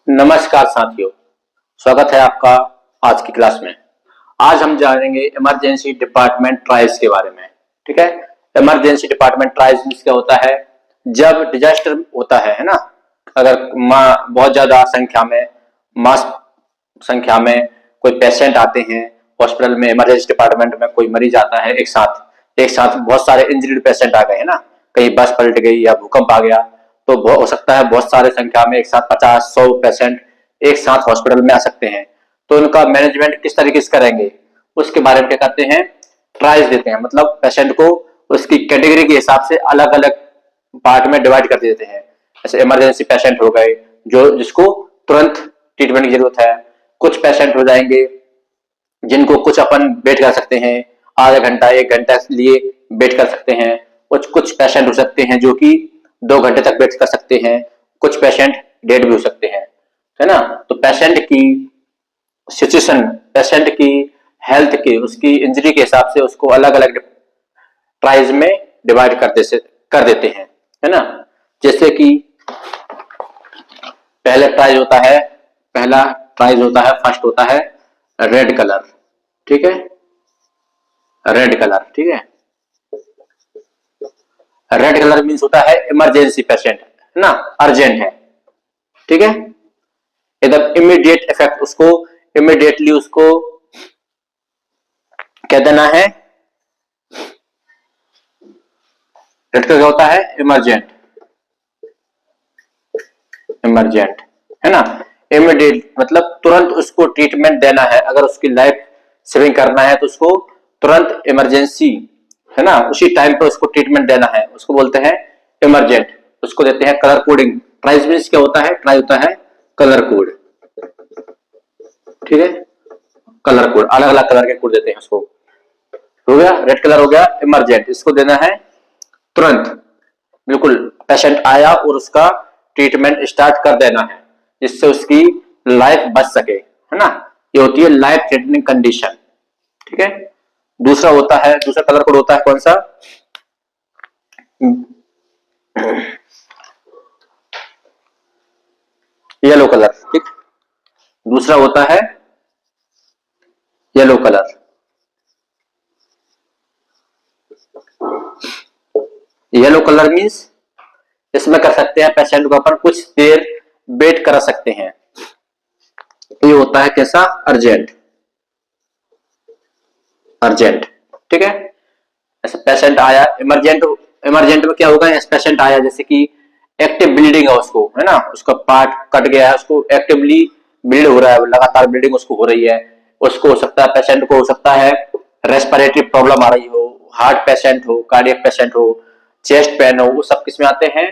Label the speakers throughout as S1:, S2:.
S1: नमस्कार साथियों, स्वागत है आपका आज की क्लास में। आज हम जानेंगे इमरजेंसी डिपार्टमेंट ट्रायल्स के बारे में। ठीक है, इमरजेंसी डिपार्टमेंट ट्रायल्स मींस क्या होता है? जब डिजास्टर होता है ना, अगर बहुत ज्यादा संख्या में मास संख्या में कोई पेशेंट आते हैं हॉस्पिटल में, इमरजेंसी डिपार्टमेंट में कोई मरीज आता है, एक साथ बहुत सारे इंजर्ड पेशेंट आ गए हैं ना, कहीं बस पलट गई या भूकंप आ गया, तो हो सकता है बहुत सारे संख्या में एक साथ 50-100 पेशेंट एक साथ हॉस्पिटल में आ सकते हैं। तो उनका मैनेजमेंट किस तरीके से करेंगे उसके बारे में क्या करते हैं, ट्रायल्स देते हैं। मतलब पेशेंट को उसकी कैटेगरी के हिसाब से अलग अलग पार्ट में डिवाइड कर देते हैं। जैसे इमरजेंसी पेशेंट हो गए जो जिसको तुरंत ट्रीटमेंट की जरूरत है, कुछ पेशेंट हो जाएंगे जिनको कुछ अपन वेट कर सकते हैं, आधा घंटा 1 घंटा लिए वेट कर सकते हैं। कुछ पेशेंट हो सकते हैं जो कि 2 घंटे तक वेट कर सकते हैं, कुछ पेशेंट डेड भी हो सकते हैं, है ना। तो पेशेंट की सिचुएशन, पेशेंट की हेल्थ की, उसकी इंजरी के हिसाब से उसको अलग अलग ट्रायल्स में डिवाइड कर देते हैं, है ना। जैसे कि पहला ट्रायल्स होता है, फर्स्ट होता है रेड कलर। ठीक है, रेड कलर, ठीक है। रेड कलर मीन्स होता है इमरजेंसी पेशेंट, है ना, अर्जेंट है। ठीक है, एकदम इमीडिएट इफेक्ट, उसको इमीडिएटली उसको क्या देना है। रेड कलर होता है इमरजेंट, है ना। इमीडिएट मतलब तुरंत उसको ट्रीटमेंट देना है। अगर उसकी लाइफ सेविंग करना है तो उसको तुरंत इमरजेंसी, है ना, उसी टाइम पे उसको ट्रीटमेंट देना है, उसको बोलते हैं इमरजेंट। उसको देते हैं कलर कोडिंग। ट्रायल्स मींस क्या होता है? ट्राई होता है कलर कोड। ठीक है, कलर कोड, अलग अलग कलर के कोड देते हैं उसको। हो गया, रेड कलर हो गया इमरजेंट, इसको देना है तुरंत, बिल्कुल पेशेंट आया और उसका ट्रीटमेंट स्टार्ट कर देना है जिससे उसकी लाइफ बच सके, है ना। ये होती है लाइफ थ्रेटनिंग कंडीशन। ठीक है, दूसरा कलर कोड होता है कौन सा? Yellow colour. ठीक, दूसरा होता है yellow colour. Yellow colour means इसमें कर सकते हैं पेशेंट को अपन कुछ देर वेट करा सकते हैं। ये होता है कैसा? अर्जेंट। ठीक है, ऐसे पेशेंट आया इमरजेंट में क्या होगा? पेशेंट आया जैसे कि एक्टिव ब्लीडिंग है उसको, है ना, उसका पार्ट कट गया है, उसको एक्टिवली ब्लीड हो रहा है, लगातार ब्लीडिंग उसको हो रही है। उसको हो सकता है, पेशेंट को हो सकता है रेस्पिरेटरी प्रॉब्लम आ रही हो, हार्ट पेशेंट हो, कार्डियक पेशेंट हो, चेस्ट पेन हो, वो सब किसमें आते हैं?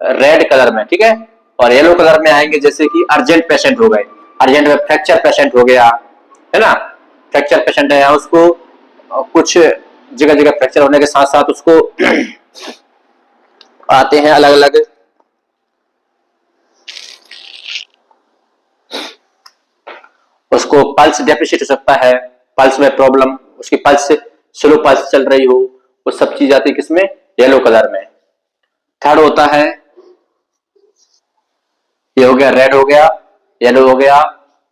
S1: रेड कलर में। ठीक है, और येलो कलर में आएंगे जैसे कि अर्जेंट पेशेंट हो गए। अर्जेंट में फ्रैक्चर पेशेंट हो गया, है ना, फ्रैक्चर पेशेंट है, उसको कुछ जगह जगह फ्रैक्चर होने के साथ साथ उसको आते हैं अलग अलग उसको पल्स डेफिसिट हो सकता है, पल्स में प्रॉब्लम, उसकी पल्स स्लो पल्स चल रही हो, वो सब चीज आती है किसमें? येलो कलर में। थर्ड होता है, ये हो गया रेड, हो गया येलो, हो गया,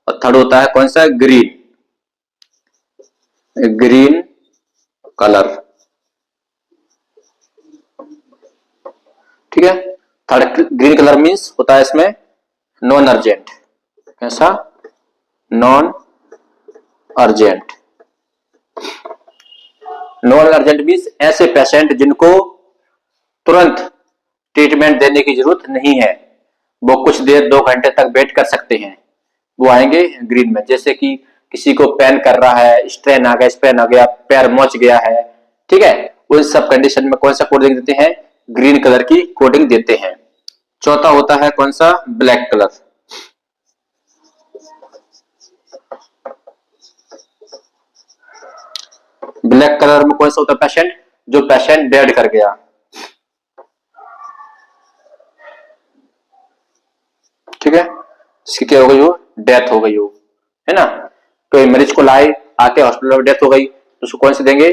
S1: और थर्ड होता है कौन सा? Green colour. ठीक है, थर्ड ग्रीन कलर मींस होता है इसमें नॉन अर्जेंट। कैसा? Non urgent. Non urgent means ऐसे पेशेंट जिनको तुरंत ट्रीटमेंट देने की जरूरत नहीं है, वो कुछ देर 2 घंटे तक वेट कर सकते हैं, वो आएंगे ग्रीन में। जैसे कि किसी को पेन कर रहा है, स्ट्रेन आ गया, स्पेन आ गया, पैर मोच गया है, ठीक है, उन सब कंडीशन में कौन सा कोडिंग देते हैं? ग्रीन कलर की कोडिंग देते हैं। चौथा होता है कौन सा? Black colour. ब्लैक कलर में कौन सा होता है पेशेंट? जो पेशेंट डेड कर गया। ठीक है, इसकी क्या हो गई हो? डेथ हो गई हो, है ना। कोई मरीज को लाए, आके हॉस्पिटल में डेथ हो गई, तो उसको कौन से देंगे?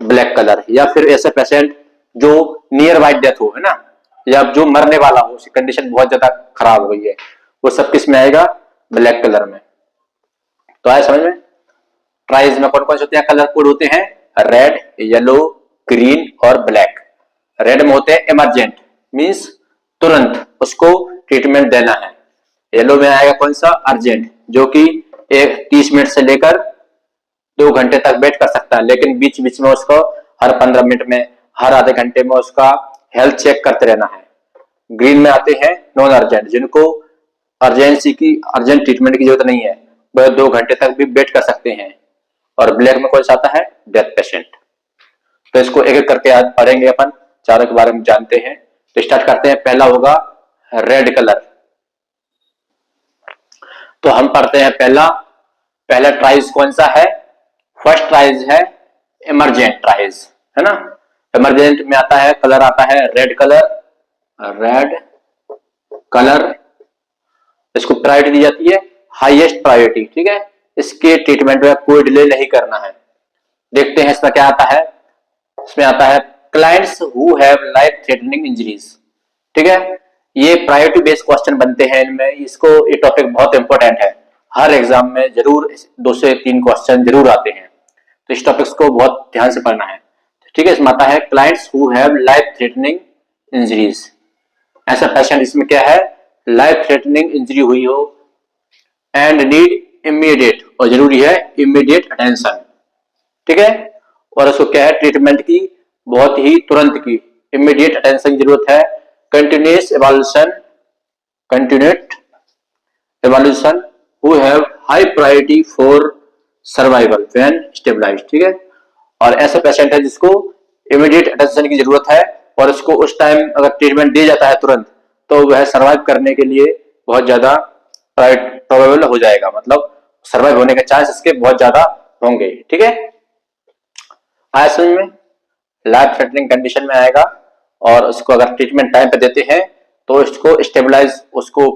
S1: Black colour. या फिर ऐसे पेशेंट जो नियर बाई डेथ हो, है ना, या जो मरने वाला हो, उसकी कंडीशन बहुत ज्यादा खराब हो गई है, वो सब किस में आएगा, ब्लैक कलर में। तो आया समझ में। ट्राइज में कौन कौन से होते हैं, कलर कोड होते हैं, रेड, येलो, ग्रीन और ब्लैक। रेड में होते हैं इमरजेंट, मींस तुरंत उसको ट्रीटमेंट देना है। येलो में आएगा कौन सा, अर्जेंट, जो कि 30 मिनट से लेकर 2 घंटे तक वेट कर सकता है, लेकिन बीच बीच में उसको हर 15 मिनट में, हर आधे घंटे में उसका हेल्थ चेक करते रहना है। ग्रीन में आते हैं नॉन अर्जेंट, जिनको अर्जेंट ट्रीटमेंट की जरूरत नहीं है, वह 2 घंटे तक भी वेट कर सकते हैं। और ब्लैक में कौन सा आता है, डेथ पेशेंट। तो इसको एक एक करके आज पढ़ेंगे अपन, चारों के बारे में जानते हैं। तो स्टार्ट करते हैं। पहला होगा रेड कलर। तो हम पढ़ते हैं पहला ट्राइज कौन सा है, फर्स्ट ट्राइज है इमरजेंट ट्राइज, है ना। इमरजेंट में आता है, कलर आता है रेड कलर। इसको प्रायोरिटी दी जाती है हाईएस्ट प्रायोरिटी, ठीक है। इसके ट्रीटमेंट में कोई डिले नहीं करना है। देखते हैं इसमें क्या आता है। इसमें आता है clients who have life threatening injuries, ठीक है। ये प्रायोरिटी बेस्ड क्वेश्चन बनते हैं इनमें। इसको ये टॉपिक बहुत इंपॉर्टेंट है, हर एग्जाम में जरूर 2 से 3 क्वेश्चन जरूर आते हैं। तो इस टॉपिक्स को बहुत ध्यान से पढ़ना है, ठीक है। इसमें आता है clients who have life threatening injuries. ऐसा पेशेंट इसमें क्या है, लाइफ थ्रेटनिंग इंजरी हुई हो एंड नीड इमीडिएट, और जरूरी है इमीडिएट अटेंशन, ठीक है। और उसको क्या है, ट्रीटमेंट की बहुत ही तुरंत की इमीडिएट अटेंशन की जरूरत है। Continuous evolution who have high priority for survival when stabilized, ठीक है। और ऐसा पेशेंट है जिसको इमीडिएट अटेंशन की जरूरत है, और उसको उस टाइम अगर ट्रीटमेंट दिया जाता है तुरंत, तो वह सर्वाइव करने के लिए बहुत ज्यादा प्रोबेबल हो जाएगा, मतलब सर्वाइव होने के चांस इसके बहुत ज्यादा होंगे, ठीक है। आया समझ में। लाइफ थ्रेटनिंग कंडीशन में आएगा, और उसको अगर ट्रीटमेंट टाइम पे देते हैं तो इसको स्टेबलाइज, उसको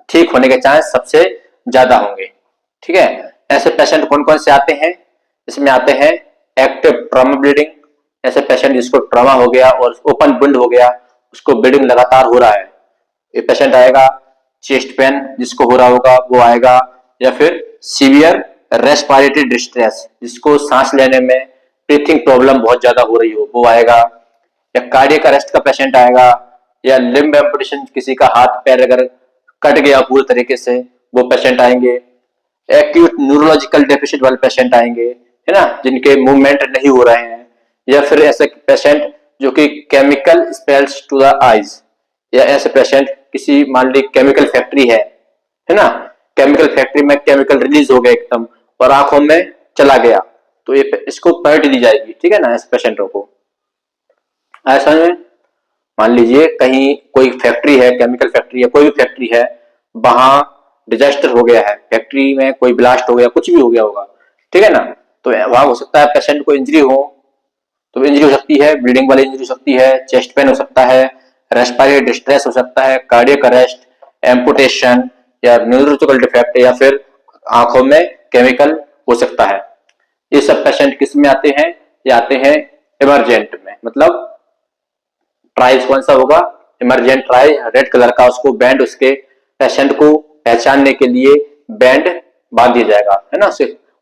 S1: ठीक होने के चांस सबसे ज्यादा होंगे, ठीक है। ऐसे पेशेंट कौन कौन से आते हैं, इसमें आते हैं एक्टिव ट्रॉमा ब्लीडिंग, ऐसे पेशेंट जिसको ट्रॉमा हो गया और ओपन वुंड हो गया, उसको ब्लीडिंग लगातार हो रहा है, ये पेशेंट आएगा। चेस्ट पेन जिसको हो रहा होगा वो आएगा, या फिर सीवियर रेस्पिरेटरी डिस्ट्रेस, जिसको सांस लेने में ब्रीथिंग प्रॉब्लम बहुत ज्यादा हो रही हो, वो आएगा। या कार्डियक अरेस्ट का पेशेंट आएगा, या लिम्ब एम्पुटेशन, किसी का हाथ पैर अगर कट गया पूरी तरीके से, वो पेशेंट आएंगे। एक्यूट न्यूरोलॉजिकल डेफिशिएंट वाले पेशेंट आएंगे, है ना, जिनके मूवमेंट नहीं हो रहे हैं। या फिर ऐसे पेशेंट जो कि chemical spells to the eyes, या ऐसे पेशेंट किसी मान ली केमिकल फैक्ट्री है ना, केमिकल फैक्ट्री में केमिकल रिलीज हो गया एकदम और आंखों में चला गया, तो ये इसको प्रायोरिटी दी जाएगी, ठीक है ना, ऐसे पेशेंटों को। ऐसा में मान लीजिए कहीं कोई फैक्ट्री है, केमिकल फैक्ट्री है, कोई भी फैक्ट्री है, वहां डिजास्टर हो गया है, फैक्ट्री में कोई ब्लास्ट हो गया, कुछ भी हो गया होगा, ठीक है ना। तो वहां हो सकता है पेशेंट को इंजरी हो, तो इंजरी हो सकती है, ब्लीडिंग वाली इंजरी हो सकती है, चेस्ट पेन हो सकता है, रेस्पिरेटरी डिस्ट्रेस हो सकता है, कार्डियक अरेस्ट, एम्पुटेशन, या न्यूरोलॉजिकल डिफेक्ट, या फिर आंखों में केमिकल हो सकता है। ये सब पेशेंट किस में आते हैं, ये आते हैं इमरजेंट में। मतलब ट्राइज कौन सा होगा, इमरजेंट ट्राइज, रेड कलर का, उसको बैंड, उसके पेशेंट को पहचानने के लिए बैंड बांध दिया जाएगा, है ना,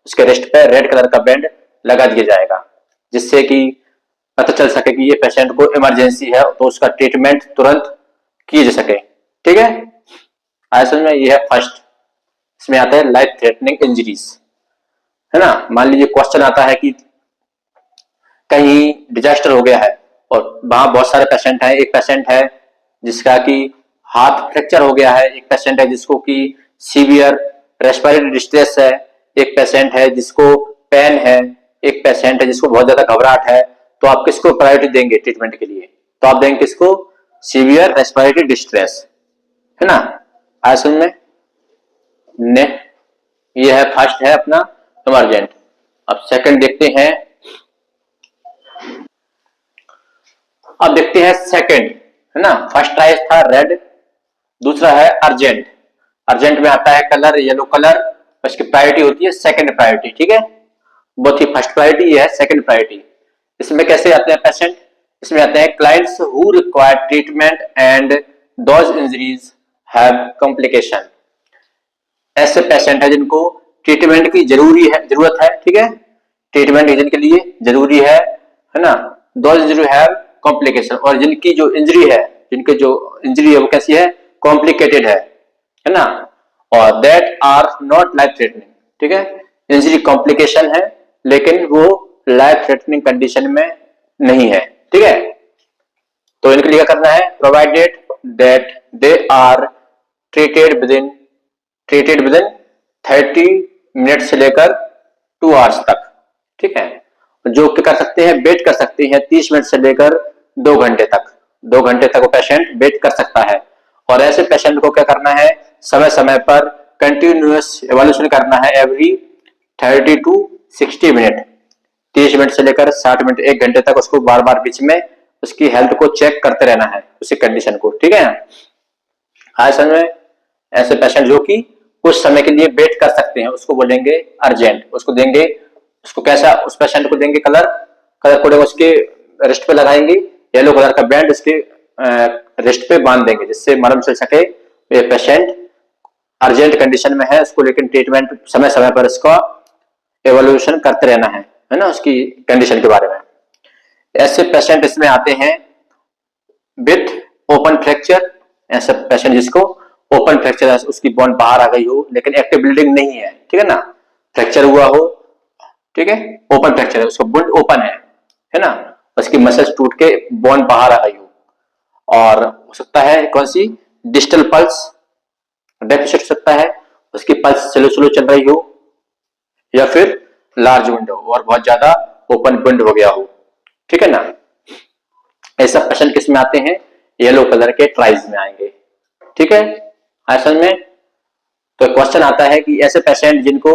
S1: उसके रिस्ट पे रेड कलर का बैंड लगा दिया जाएगा, जिससे कि पता चल सके कि ये पेशेंट को इमरजेंसी है, तो उसका ट्रीटमेंट तुरंत किया जा सके, ठीक है। आया समझ में। ये है फर्स्ट, इसमें आता है लाइफ थ्रेटनिंग इंजरीज, है ना। मान लीजिए क्वेश्चन आता है कि कहीं डिजास्टर हो गया है और वहां बहुत सारे पेशेंट हैं, एक पेशेंट है जिसका कि हाथ फ्रैक्चर हो गया है, एक पेशेंट है जिसको कि सीवियर रेस्पिरेटरी डिस्ट्रेस है, एक पेशेंट है जिसको पेन है, एक पेशेंट है जिसको बहुत ज्यादा घबराहट है, तो आप किसको प्रायोरिटी देंगे ट्रीटमेंट के लिए, तो आप देंगे किसको, सीवियर रेस्पिरेटरी डिस्ट्रेस, है ना। आया समझ में। ने ये है फर्स्ट है अपना इमरजेंट। अब सेकंड देखते हैं, अब देखते हैं सेकंड, है ना। फर्स्ट ट्राइज था रेड, दूसरा है अर्जेंट। अर्जेंट में आता है कलर येलो कलर, उसकी प्रायोरिटी होती है सेकंड प्रायोरिटी, ठीक है। बहुत ही फर्स्ट प्रायोरिटी है सेकंड प्रायोरिटी। इसमें कैसे आते हैं पेशेंट, इसमें आते हैं clients who require treatment and those injuries have complication, ऐसे पेशेंट है जिनको ट्रीटमेंट की जरूरत है, ठीक है, ट्रीटमेंट जिनके लिए जरूरी है ना। दोज जो है कॉम्प्लिकेशन, और जिनकी जो इंजरी है, जिनके जो इंजरी है वो कैसी है, कॉम्प्लिकेटेड है ना, और that are not life threatening, ठीक है, इंजरी कॉम्प्लिकेशन है लेकिन वो लाइफ थ्रेटनिंग कंडीशन में नहीं है, ठीक है। तो इनके लिए क्या करना है, provided that they are treated within 30 minute से लेकर 2 आवर्स तक, ठीक है। जो क्या कर सकते हैं, वेट कर सकते हैं 30 मिनट से लेकर 2 घंटे तक, 2 घंटे तक वो पेशेंट वेट कर सकता है। और ऐसे पेशेंट को क्या करना है, समय समय पर कंटिन्यूअस एवोल्यूशन करना है, एवरी 30 टू 60 मिनट, 30 मिनट से लेकर 60 मिनट, 1 घंटे तक उसको बार बार बीच में उसकी हेल्थ को चेक करते रहना है, उसी कंडीशन को, ठीक है। आज समय ऐसे पेशेंट जो कि कुछ समय के लिए वेट कर सकते हैं उसको बोलेंगे अर्जेंट, उसको देंगे, उसको कैसा, उस पेशेंट को देंगे कलर कोडिंग, उसके रिस्ट पे लगाएंगे, येलो कलर का बैंड उसके रिस्ट पे बांध देंगे जिससे मालूम चल सके ये पेशेंट अर्जेंट कंडीशन में है, उसको लेकिन ट्रीटमेंट समय समय पर इसका एवोल्यूशन करते रहना है ना, उसकी कंडीशन के बारे में। ऐसे पेशेंट इसमें आते हैं विथ ओपन फ्रैक्चर, ऐसा पेशेंट जिसको ओपन फ्रैक्चर है, उसकी बोन बाहर आ गई हो लेकिन एक्टिव ब्लीडिंग नहीं है, ठीक है ना, फ्रैक्चर हुआ हो, ठीक है, ओपन फ्रैक्चर है, उसका वुंड ओपन है ना, उसकी मसल्स टूट के बोन बाहर आ गई हो, और हो सकता है कौन सी, डिस्टल पल्स डेफिशिएंट हो सकता है, उसकी पल्स स्लो स्लो चल रही हो, या फिर लार्ज विंडो और बहुत ज्यादा ओपन विंड हो गया हो, ठीक है ना। ऐसा पेशेंट किस में आते हैं, येलो कलर के ट्राइज में आएंगे, ठीक है। असल में तो क्वेश्चन आता है कि ऐसे पेशेंट जिनको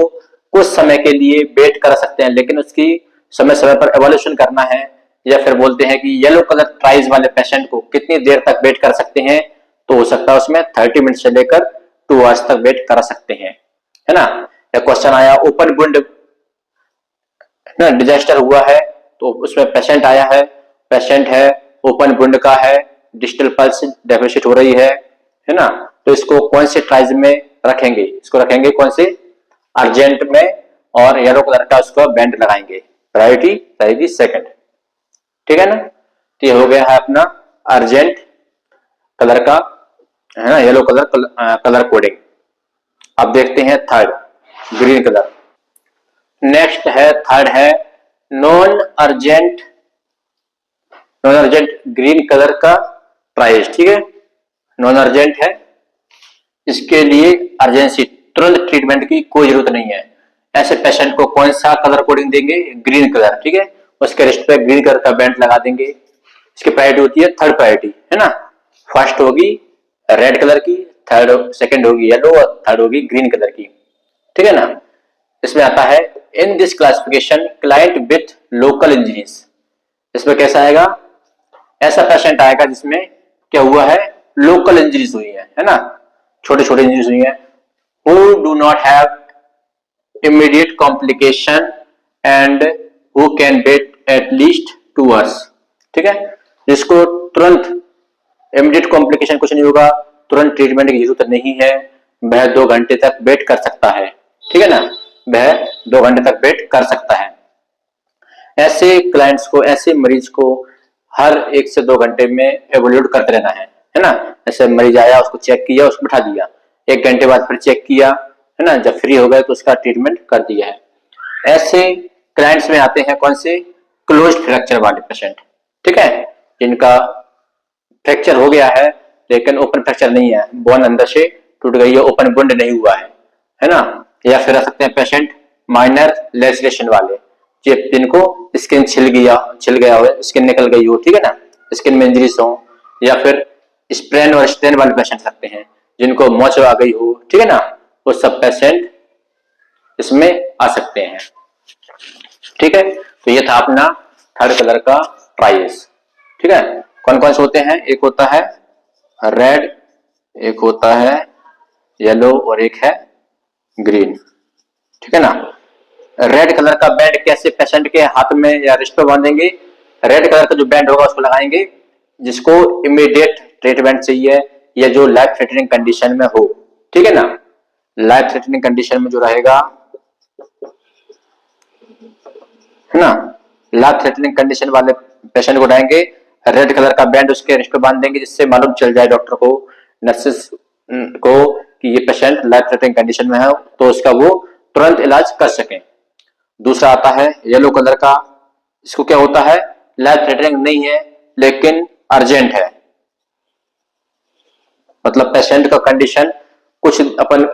S1: कुछ समय के लिए वेट कर सकते हैं लेकिन उसकी समय समय पर एवोल्यूशन करना है, या फिर बोलते हैं कि येलो कलर ट्राइज वाले पेशेंट को कितनी देर तक वेट कर सकते हैं, तो हो सकता है उसमें 30 मिनट से लेकर 2 आवर्स तक वेट कर सकते हैं, है ना। या क्वेश्चन आया ओपन वुंड ना, डिजास्टर हुआ है तो उसमें पेशेंट आया है, पेशेंट है ओपन वुंड का है, डिस्टल पल्स डेफिशिएंट हो रही है ना, तो इसको कौन से ट्राइज में रखेंगे, इसको रखेंगे कौन से, अर्जेंट में, और येलो कलर का उसको बैंड लगाएंगे, प्रायोरिटी रहेगी सेकंड, ठीक है ना। तो ये हो गया है अपना अर्जेंट कलर का, है ना, येलो कलर कोडिंग। अब देखते हैं थर्ड, ग्रीन कलर। नेक्स्ट है थर्ड है नॉन अर्जेंट ग्रीन कलर का प्राइस, ठीक है, नॉन अर्जेंट है, इसके लिए अर्जेंसी तुरंत ट्रीटमेंट की कोई जरूरत नहीं है। ऐसे पेशेंट को कौन सा कलर कोडिंग देंगे, ग्रीन कलर, ठीक है, उसके रिस्ट पे ग्रीन कलर का बैंड लगा देंगे। इसकी प्रायोरिटी होती है थर्ड प्रायोरिटी, है ना, फर्स्ट होगी रेड कलर की, थर्ड सेकंड होगी येलो, और थर्ड होगी ग्रीन कलर की, ठीक है ना। इसमें आता है in this classification client with local injuries, इसमें कैसा आएगा, ऐसा पेशेंट आएगा जिसमें क्या हुआ है, लोकल इंजरीज हुई है ना, छोटे छोटे इंजरीज हुई है, who do not have immediate complication and who can wait at least 2 hours, ठीक है, जिसको तुरंत इमीडिएट कॉम्प्लिकेशन कुछ नहीं होगा, तुरंत ट्रीटमेंट की जरूरत नहीं है, वह 2 घंटे तक वेट कर सकता है, ठीक है ना, वह 2 घंटे तक वेट कर सकता है। ऐसे क्लाइंट्स को, ऐसे मरीज को हर 1 से 2 घंटे में एवोल्यूट करते रहना है ना। ऐसे मरीज आया, उसको चेक किया, उसको बैठा दिया, 1 घंटे बाद फिर चेक किया, है ना, जब फ्री हो गए तो उसका ट्रीटमेंट कर दिया है। ऐसे क्लाइंट्स में आते हैं कौन से, क्लोज्ड फ्रैक्चर वाले पेशेंट, ठीक है, जिनका फ्रैक्चर हो गया है लेकिन ओपन फ्रैक्चर नहीं है, बोन अंदर से टूट गई है, ओपन वुंड नहीं हुआ है ना। या फिर आ सकते हैं पेशेंट माइनर लेसरेशन वाले, जिनको स्किन छिल गया हो, स्किन निकल गई हो, ठीक है ना, स्किन में इंजरीज हो, या फिर स्प्रेन और स्ट्रेन वाले पेशेंट सकते हैं जिनको मोच आ गई हो, ठीक है ना, वो सब पेशेंट इसमें आ सकते हैं, ठीक है। तो ये था अपना थर्ड कलर का ट्राइज, ठीक है। कौन कौन से होते हैं, एक होता है रेड, एक होता है येलो, और एक है ग्रीन, ठीक है ना। रेड कलर का बैंड कैसे पेशेंट के हाथ में या रिस्ट पे बांधेंगे, रेड कलर का जो बैंड होगा उसको लगाएंगे जिसको इमीडिएट ट्रीटमेंट चाहिए या जो लाइफ थ्रेटनिंग कंडीशन में हो, ठीक है ना। लाइफ थ्रेटनिंग कंडीशन में जो रहेगा, है ना, लाइफ थ्रेटनिंग कंडीशन वाले पेशेंट को उठाएंगे, रेड कलर का बैंड उसके रिस्ट पे बांध देंगे, जिससे मालूम चल जाए डॉक्टर को, नर्सेस को, कि ये पेशेंट लाइफ थ्रेटनिंग कंडीशन में है, तो उसका वो तुरंत इलाज कर सकें। दूसरा आता है येलो कलर का, इसको क्या होता है, लाइफ थ्रेटनिंग नहीं है लेकिन अर्जेंट है, मतलब पेशेंट का कंडीशन कुछ अपन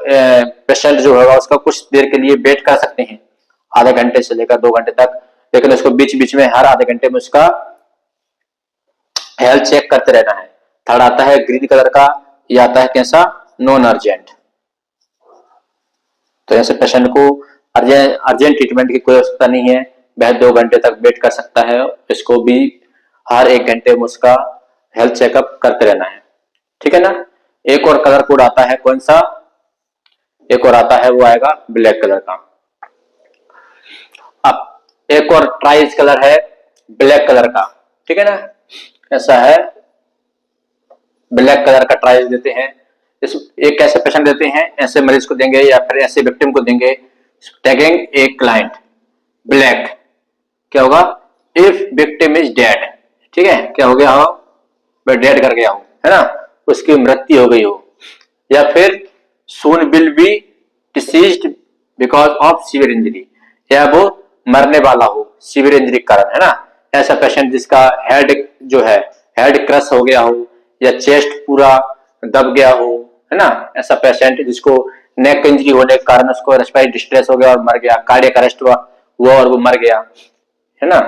S1: पेशेंट जो होगा उसका कुछ देर के लिए वेट कर सकते हैं, आधे घंटे से लेकर 2 घंटे तक, लेकिन उसको बीच बीच में हर आधे घंटे में उसका हेल्थ चेक करते रहना है। थर्ड आता है ग्रीन कलर का, ये आता है कैसा, नॉन अर्जेंट। तो ऐसे पेशेंट को अर्जेंट ट्रीटमेंट की कोई आवश्यकता नहीं है, वह 2 घंटे तक वेट कर सकता है, इसको भी हर 1 घंटे में उसका हेल्थ चेकअप करते रहना है, ठीक है ना। एक और कलर कोड आता है, कौन सा, एक और आता है वो आएगा ब्लैक कलर का। अब एक और ट्राइज कलर है ब्लैक कलर का, ठीक है ना, ऐसा है ब्लैक कलर का ट्राइज देते हैं। इस एक कैसे पेशेंट देते हैं, ऐसे मरीज को देंगे या फिर ऐसे विक्टिम को देंगे, टैगिंग ए क्लाइंट ब्लैक, क्या होगा, इफ विक्टिम इज डेड, ठीक है, क्या हो गया हो, वह डेड कर गया हो, है ना, उसकी मृत्यु हो गई हो, या फिर soon will be deceased because of severe injury, या वो मरने वाला हो सीवियर इंजरी के कारण, है ना। ऐसा पेशेंट जिसका हेड जो हेड क्रश हो गया हो, या चेस्ट पूरा दब गया हो, है ना, ऐसा पेशेंट जिसको नेक इंजरी होने के कारण उसको रेस्पिरेटरी डिस्ट्रेस हो गया और मर गया, कार्डियक अरेस्ट हुआ और वो मर गया, है ना,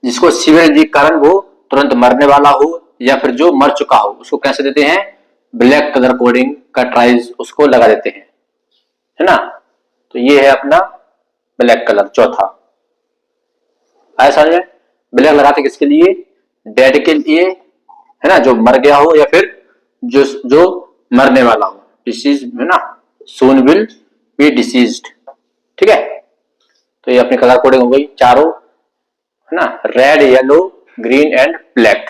S1: जिसको सीवियर इंजरी के कारण वो तुरंत मरने वाला हो या फिर जो मर चुका हो, उसको कैसे देते हैं, ब्लैक कलर कोडिंग का ट्राइज उसको लगा देते हैं, है ना। तो ये है अपना ब्लैक कलर चौथा, आया समझ में। ब्लैक लगाते किसके लिए, डेड के लिए, है ना, जो मर गया हो या फिर जो मरने वाला हो, डिसीज, है ना, सून विल बी डिसीज्ड, ठीक है। तो ये अपनी कलर कोडिंग हो गई चारों, है ना, red yellow green and black.